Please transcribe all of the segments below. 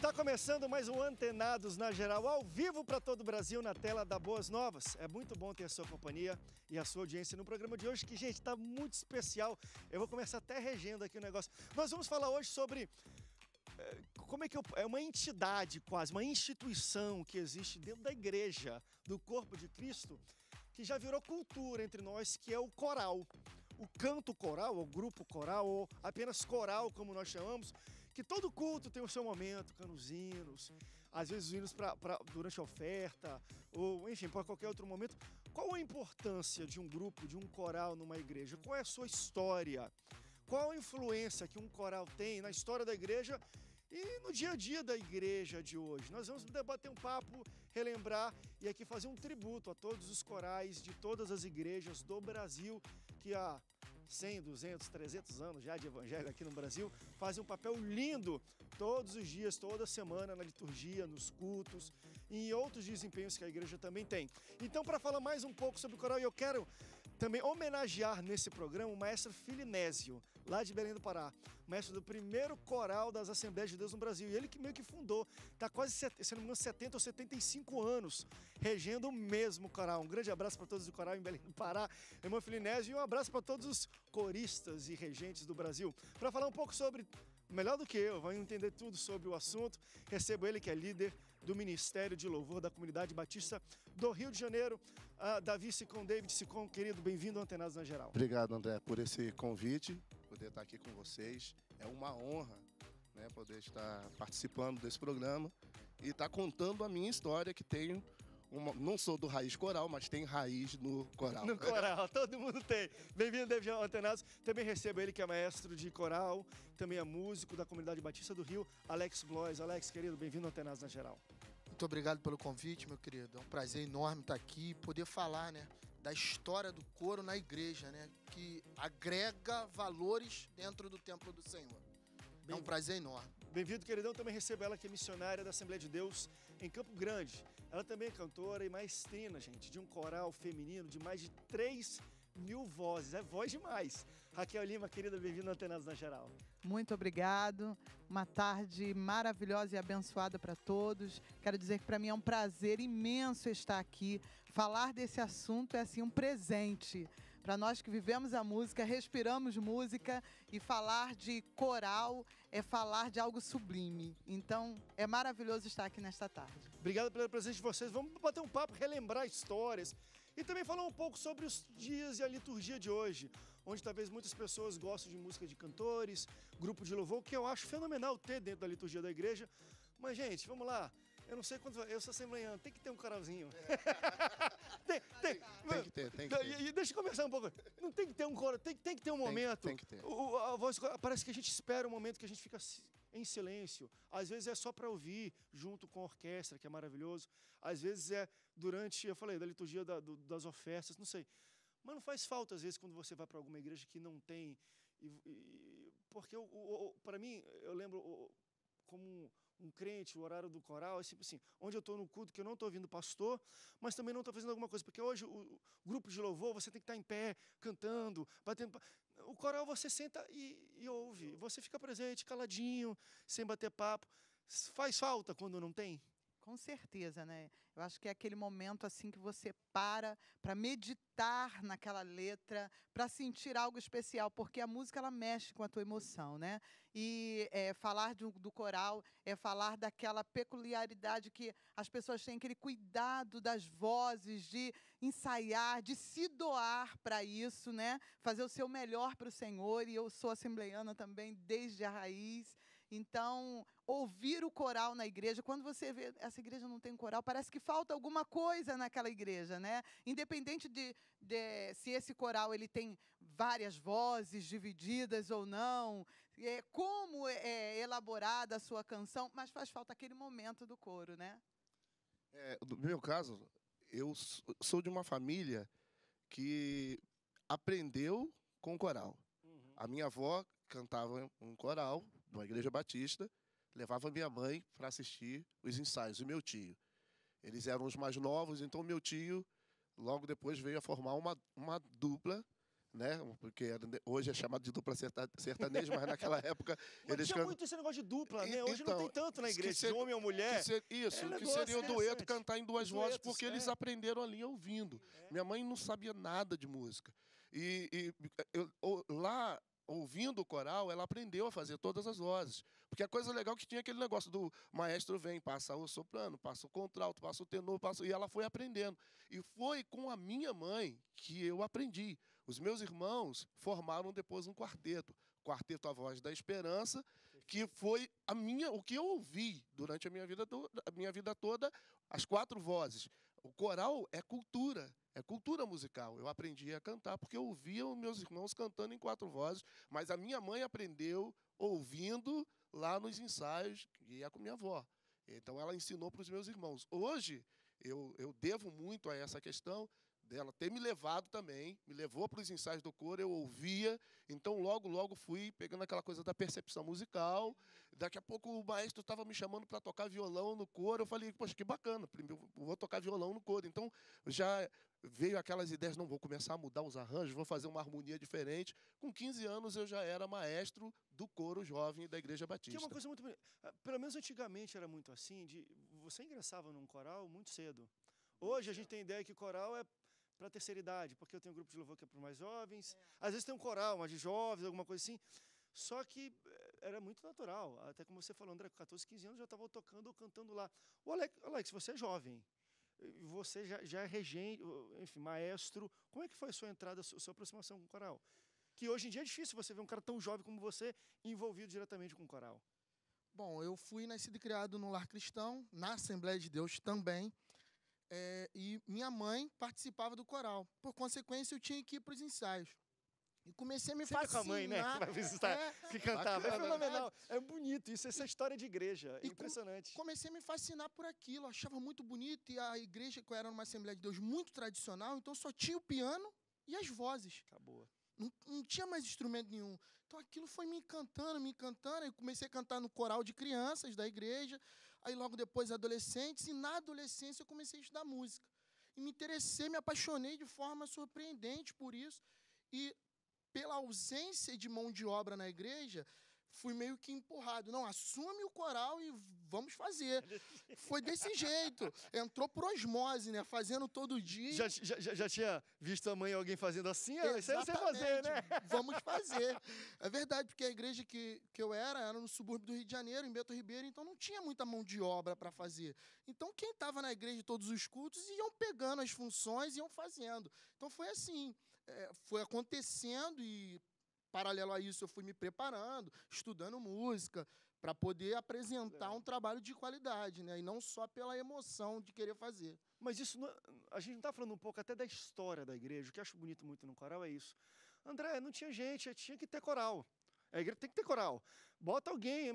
Está começando mais um Antenados na Geral, ao vivo para todo o Brasil, na tela da Boas Novas. É muito bom ter a sua companhia e a sua audiência no programa de hoje, que, gente, está muito especial. Eu vou começar até regendo aqui o negócio. Nós vamos falar hoje sobre como é uma entidade quase, uma instituição que existe dentro da igreja, do corpo de Cristo, que já virou cultura entre nós, que é o coral. O canto coral, o grupo coral, ou apenas coral, como nós chamamos, que todo culto tem o seu momento, os hinos, às vezes os hinos durante a oferta, ou enfim, para qualquer outro momento. Qual a importância de um grupo, de um coral numa igreja? Qual é a sua história? Qual a influência que um coral tem na história da igreja e no dia a dia da igreja de hoje? Nós vamos debater um papo, relembrar e aqui fazer um tributo a todos os corais de todas as igrejas do Brasil que há 100, 200, 300 anos já de evangelho aqui no Brasil fazem um papel lindo todos os dias, toda semana na liturgia, nos cultos e em outros desempenhos que a igreja também tem. Então, para falar mais um pouco sobre o coral, eu quero também homenagear nesse programa o maestro Filinésio, lá de Belém do Pará, maestro do primeiro coral das Assembleias de Deus no Brasil. E ele que meio que fundou, está quase, se não me engano, 70 ou 75 anos regendo o mesmo coral. Um grande abraço para todos do coral em Belém do Pará, irmão Filinésio, e um abraço para todos os coristas e regentes do Brasil. Para falar um pouco sobre, melhor do que eu, vai entender tudo sobre o assunto, recebo ele que é líder do Ministério de Louvor da Comunidade Batista do Rio de Janeiro, Davi Sicon, David Sicon, querido, bem-vindo ao Antenados na Geral. Obrigado, André, por esse convite, poder estar aqui com vocês. É uma honra, né, poder estar participando desse programa e estar contando a minha história, que tenho não sou do raiz coral, mas tem raiz no coral. No coral, todo mundo tem. Bem-vindo, David, ao Antenados. Também recebo ele que é maestro de coral, também é músico da Comunidade Batista do Rio, Alex Blois. Alex, querido, bem-vindo ao Antenados na Geral. Muito obrigado pelo convite, meu querido. É um prazer enorme estar aqui e poder falar, né, da história do coro na igreja, né, que agrega valores dentro do templo do Senhor. É um prazer enorme. Bem-vindo, queridão. Também recebo ela, que é missionária da Assembleia de Deus em Campo Grande. Ela também é cantora e maestrina, gente, de um coral feminino de mais de 3.000 vozes. É voz demais. Raquel Lima, querida, bem-vinda ao Antenados na Geral. Muito obrigado. Uma tarde maravilhosa e abençoada para todos. Quero dizer que para mim é um prazer imenso estar aqui. Falar desse assunto é assim um presente. Para nós que vivemos a música, respiramos música, e falar de coral é falar de algo sublime. Então, é maravilhoso estar aqui nesta tarde. Obrigado pela presença de vocês. Vamos bater um papo, relembrar histórias e também falar um pouco sobre os dias e a liturgia de hoje, onde talvez muitas pessoas gostam de música de cantores, grupo de louvor, que eu acho fenomenal ter dentro da liturgia da igreja. Mas, gente, vamos lá. Eu não sei quanto... Eu sou assembleiano, tem que ter um coralzinho. Tem que ter. E deixa eu conversar um pouco. Não tem que ter um coral, tem que ter um momento. Tem que ter. A voz, parece que a gente espera um momento que a gente fica em silêncio. Às vezes é só para ouvir, junto com a orquestra, que é maravilhoso. Às vezes é durante, eu falei, da liturgia das ofertas, não sei. Mas não faz falta, às vezes, quando você vai para alguma igreja que não tem. Porque, para mim, eu lembro como um crente, o horário do coral é sempre assim, onde eu estou no culto, que eu não estou ouvindo o pastor, mas também não estou fazendo alguma coisa, porque hoje o grupo de louvor, você tem que estar em pé, cantando, batendo. O coral você senta e ouve, você fica presente, caladinho, sem bater papo. Faz falta quando não tem? Com certeza, né? Eu acho que é aquele momento assim que você para meditar naquela letra, para sentir algo especial, porque a música ela mexe com a tua emoção, né? E falar do coral é falar daquela peculiaridade que as pessoas têm, aquele cuidado das vozes, de ensaiar, de se doar para isso, né? Fazer o seu melhor para o Senhor, e eu sou assembleiana também desde a raiz. Então, ouvir o coral na igreja, quando você vê essa igreja não tem coral, parece que falta alguma coisa naquela igreja, né? Independente de se esse coral ele tem várias vozes divididas ou não, como é elaborada a sua canção, mas faz falta aquele momento do coro, né? No meu caso, eu sou de uma família que aprendeu com coral. A minha avó cantava um coral numa igreja batista, levava minha mãe para assistir os ensaios, e meu tio. Eles eram os mais novos, então meu tio logo depois veio a formar uma dupla, né? Porque hoje é chamado de dupla sertaneja, mas naquela época Mas eles tinha muito esse negócio de dupla, né? Hoje não Então, tem tanto na que igreja, ser- de homem ou mulher. Isso, É um que negócio seria o dueto interessante. cantar em duas Os vozes, duetos, porque eles aprenderam ali ouvindo. Minha mãe não sabia nada de música. Lá, ouvindo o coral, ela aprendeu a fazer todas as vozes. Porque a coisa legal é que tinha aquele negócio do maestro vem, passa o soprano, passa o contralto, passa o tenor, e ela foi aprendendo. E foi com a minha mãe que eu aprendi. Os meus irmãos formaram depois um quarteto. Quarteto A Voz da Esperança, que foi o que eu ouvi durante a minha vida toda, as 4 vozes. O coral é cultura musical. Eu aprendi a cantar porque eu ouvia os meus irmãos cantando em 4 vozes, mas a minha mãe aprendeu ouvindo lá nos ensaios, que ia com minha avó. Então ela ensinou para os meus irmãos. Hoje eu devo muito a essa questão dela ter me levado também, me levou para os ensaios do coro, eu ouvia, então logo fui pegando aquela coisa da percepção musical. Daqui a pouco o maestro estava me chamando para tocar violão no coro, eu falei, poxa, que bacana, eu vou tocar violão no coro. Então já veio aquelas ideias, não, vou começar a mudar os arranjos, vou fazer uma harmonia diferente. Com 15 anos eu já era maestro do coro jovem da Igreja Batista. Que é uma coisa muito bonita. Pelo menos antigamente era muito assim, você ingressava num coral muito cedo. Hoje a gente tem a ideia que coral é para a terceira idade, porque eu tenho um grupo de louvor que é para os mais jovens. Às vezes tem um coral, mas de jovens, alguma coisa assim. Só que era muito natural. Até como você falou, André, com 14, 15 anos já estava tocando ou cantando lá. O Alex, você é jovem. Você já é regente, enfim, maestro. Como é que foi a sua entrada, a sua aproximação com o coral? Que hoje em dia é difícil você ver um cara tão jovem como você envolvido diretamente com o coral. Bom, eu fui nascido e criado no lar cristão, na Assembleia de Deus também. E minha mãe participava do coral. Por consequência, eu tinha que ir para os ensaios. E comecei a me Sempre fascinar. com a mãe, né? Que vai visitar, que cantava. É fenomenal. É bonito isso, essa história de igreja. É impressionante. Comecei a me fascinar por aquilo. Achava muito bonito. E a igreja, que eu era numa Assembleia de Deus muito tradicional, então só tinha o piano e as vozes. Acabou. Não tinha mais instrumento nenhum. Então aquilo foi me encantando. Eu comecei a cantar no coral de crianças da igreja. Aí logo depois adolescentes. E na adolescência eu comecei a estudar música. E me interessei, me apaixonei de forma surpreendente por isso. E pela ausência de mão de obra na igreja, fui meio que empurrado. Não, assume o coral e vamos fazer. Foi desse jeito. Entrou por osmose, né? Fazendo todo dia. Já tinha visto a mãe e alguém fazendo assim? Isso aí você fazer, né? Vamos fazer. É verdade, porque a igreja que eu era no subúrbio do Rio de Janeiro, em Beto Ribeiro, então não tinha muita mão de obra para fazer. Então quem estava na igreja todos os cultos iam pegando as funções e iam fazendo. Então foi assim. Foi acontecendo e, paralelo a isso, eu fui me preparando, estudando música, para poder apresentar um trabalho de qualidade, né? E não só pela emoção de querer fazer. Mas isso, a gente não está falando um pouco até da história da igreja. O que eu acho bonito muito no coral é isso. André, não tinha gente, tinha que ter coral. A igreja tem que ter coral. Bota alguém,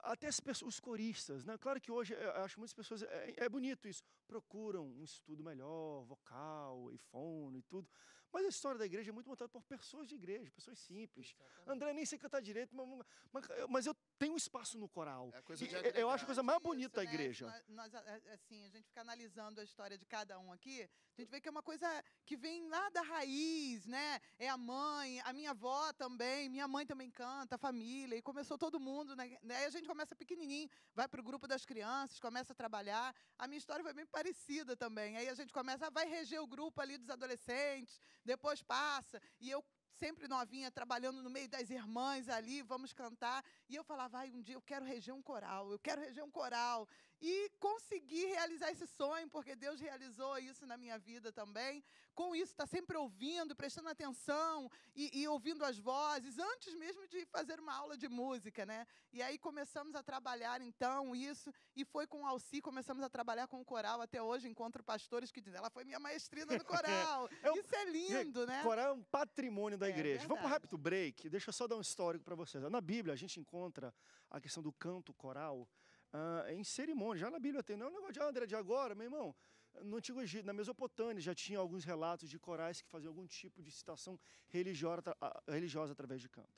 até os coristas, né? Claro que hoje, eu acho que muitas pessoas, é bonito isso, procuram um estudo melhor, vocal, e fono e tudo. Mas a história da igreja é muito montada por pessoas de igreja, pessoas simples. Exatamente. André, nem sei cantar direito, mas eu tenho um espaço no coral. Eu acho a coisa mais bonita da igreja. Assim, a gente fica analisando a história de cada um aqui, a gente vê que é uma coisa que vem lá da raiz, né? É a mãe, a minha avó também, minha mãe também canta, a família, e começou todo mundo, né? Aí a gente começa pequenininho, vai para o grupo das crianças, começa a trabalhar. A minha história foi bem parecida também. Aí a gente começa, vai reger o grupo ali dos adolescentes, depois passa, e eu sempre novinha, trabalhando no meio das irmãs ali, vamos cantar, e eu falava, um dia eu quero reger um coral, e consegui realizar esse sonho, porque Deus realizou isso na minha vida também. Com isso, está sempre ouvindo, prestando atenção e ouvindo as vozes, antes mesmo de fazer uma aula de música, né? E aí começamos a trabalhar, então, isso, e foi com o Alci, começamos a trabalhar com o coral. Até hoje encontro pastores que dizem, ela foi minha maestrina no coral. Isso é lindo, né? Coral é um patrimônio da igreja. Verdade. Vamos para um rápido break, deixa eu só dar um histórico para vocês. Na Bíblia, a gente encontra a questão do canto coral em cerimônia. Já na Bíblia tem, não é um negócio de André de agora, meu irmão. No Antigo Egito, na Mesopotâmia, já tinha alguns relatos de corais que faziam algum tipo de citação religiosa através de canto.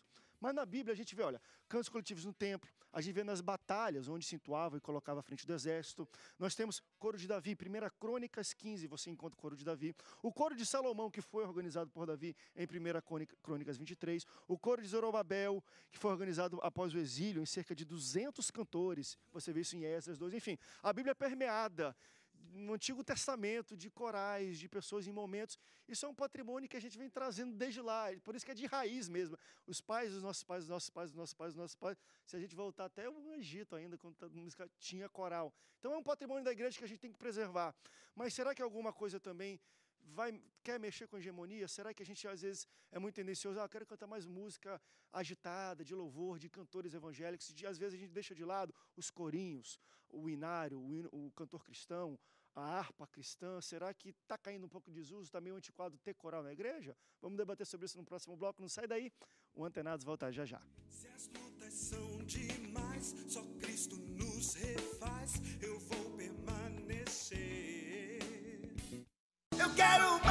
Mas na Bíblia a gente vê, olha, cantos coletivos no templo, a gente vê nas batalhas, onde se entoava e colocava à frente do exército. Nós temos coro de Davi, 1 Crônicas 15, você encontra o coro de Davi. O coro de Salomão, que foi organizado por Davi em 1 Crônicas 23. O coro de Zorobabel, que foi organizado após o exílio, em cerca de 200 cantores. Você vê isso em Esdras 2. Enfim, a Bíblia é permeada no Antigo Testamento, de corais, de pessoas em momentos. Isso é um patrimônio que a gente vem trazendo desde lá, por isso que é de raiz mesmo. Os pais dos nossos pais, dos nossos pais, dos nossos pais, dos nossos pais, se a gente voltar até o Egito ainda, quando a música tinha coral. Então é um patrimônio da igreja que a gente tem que preservar. Mas será que alguma coisa também quer mexer com a hegemonia? Será que a gente às vezes é muito tendencioso? Eu quero cantar mais música agitada, de louvor, de cantores evangélicos, e às vezes a gente deixa de lado os corinhos, o inário, o cantor cristão, a harpa cristã. Será que está caindo um pouco de desuso, está meio antiquado ter coral na igreja? Vamos debater sobre isso no próximo bloco. Não sai daí, o Antenados volta já já. Se as lutas são demais, só Cristo nos refaz, eu vou permanecer. Eu quero mais.